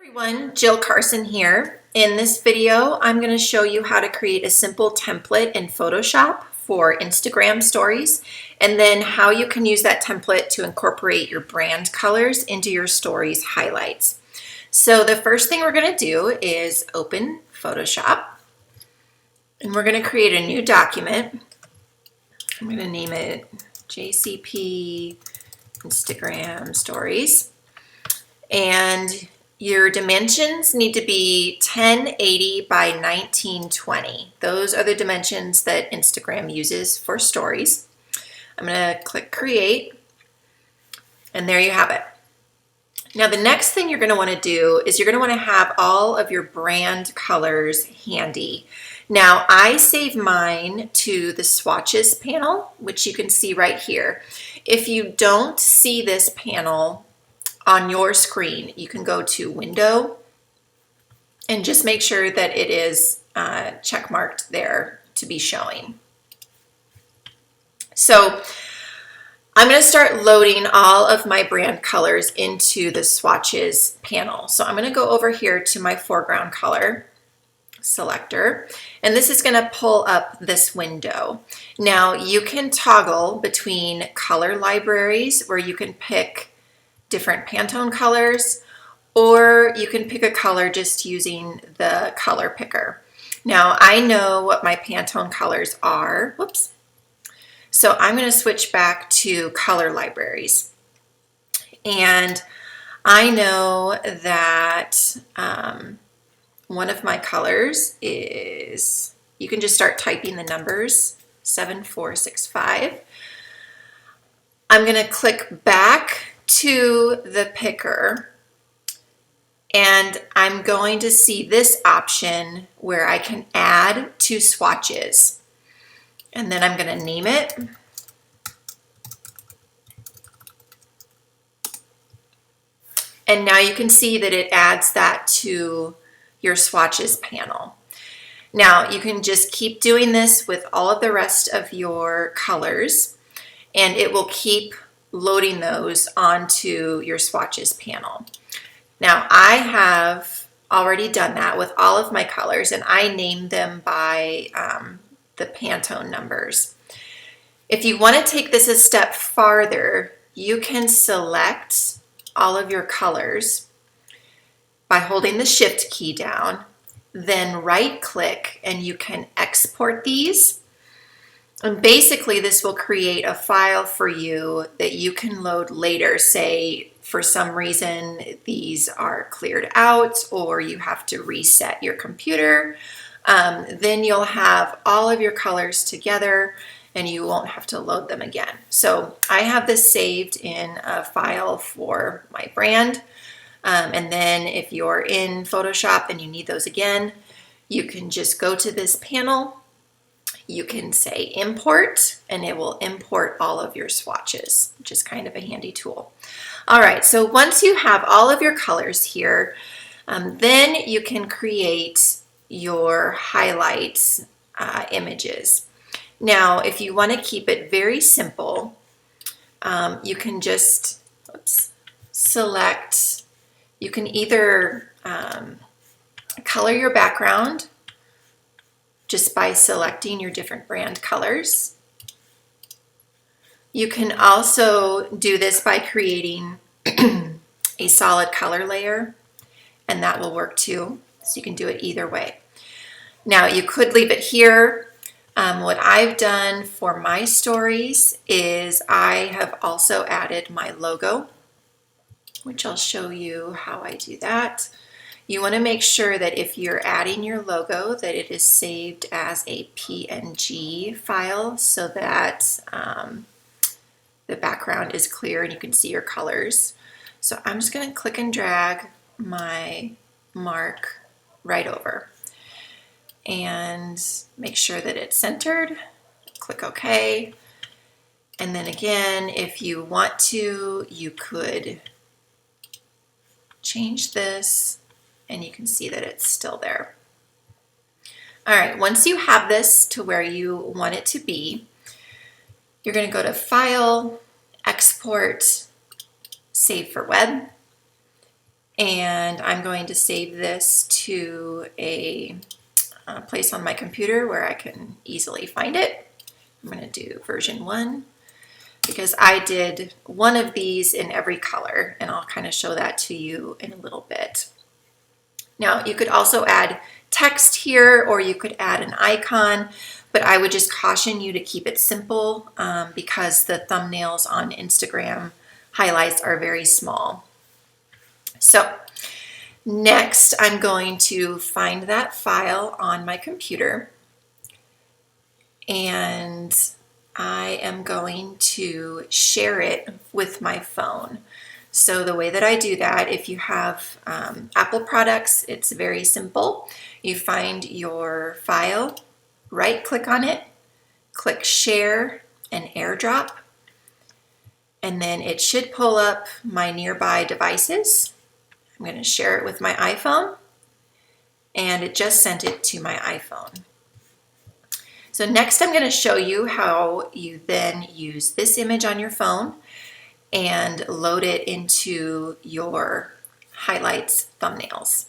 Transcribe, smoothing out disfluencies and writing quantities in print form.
Everyone, Jill Carson here. In this video, I'm going to show you how to create a simple template in Photoshop for Instagram stories, and then how you can use that template to incorporate your brand colors into your stories highlights. So the first thing we're going to do is open Photoshop, and we're going to create a new document. I'm going to name it JCP Instagram Stories, and your dimensions need to be 1080 by 1920. Those are the dimensions that Instagram uses for stories. I'm going to click create, and there you have it. Now the next thing you're going to want to do is you're going to want to have all of your brand colors handy. Now I save mine to the swatches panel, which you can see right here. If you don't see this panel on your screen, you can go to Window and just make sure that it is check marked there to be showing. So I'm going to start loading all of my brand colors into the swatches panel. So I'm going to go over here to my foreground color selector, and this is going to pull up this window. Now you can toggle between color libraries where you can pick different Pantone colors, or you can pick a color just using the color picker. Now I know what my Pantone colors are. Whoops. So I'm going to switch back to color libraries. And I know that one of my colors is, you can just start typing the numbers, 7465. I'm going to click back to the picker, and I'm going to see this option where I can add to swatches, and then I'm going to name it, and now you can see that it adds that to your swatches panel. Now you can just keep doing this with all of the rest of your colors, and it will keep loading those onto your swatches panel. Now I have already done that with all of my colors, and I named them by the Pantone numbers. If you want to take this a step farther, you can select all of your colors by holding the Shift key down, then right click, and you can export these. And basically this will create a file for you that you can load later. Say for some reason these are cleared out or you have to reset your computer, then you'll have all of your colors together and you won't have to load them again. So I have this saved in a file for my brand, and then if you're in Photoshop and you need those again, you can just go to this panel. You can say import, and it will import all of your swatches, which is kind of a handy tool. All right, so once you have all of your colors here, then you can create your highlights images. Now, if you want to keep it very simple, you can just select, you can either color your background just by selecting your different brand colors. You can also do this by creating a solid color layer, and that will work too. So you can do it either way. Now you could leave it here. What I've done for my stories is I have also added my logo, which I'll show you how I do that. You want to make sure that if you're adding your logo that it is saved as a PNG file so that the background is clear and you can see your colors. So I'm just going to click and drag my mark right over and make sure that it's centered. Click OK. And then again, if you want to, you could change this, and you can see that it's still there. All right, once you have this to where you want it to be, you're going to go to File, Export, Save for Web, And I'm going to save this to a place on my computer where I can easily find it. I'm going to do version 1 because I did one of these in every color, and I'll kind of show that to you in a little bit. Now, you could also add text here, or you could add an icon, but I would just caution you to keep it simple because the thumbnails on Instagram highlights are very small. So next, I'm going to find that file on my computer, and I am going to share it with my phone. So the way that I do that, if you have Apple products, it's very simple. You find your file, right-click on it, click Share and AirDrop, and then it should pull up my nearby devices. I'm going to share it with my iPhone, and it just sent it to my iPhone. So next I'm going to show you how you then use this image on your phone and load it into your highlights thumbnails.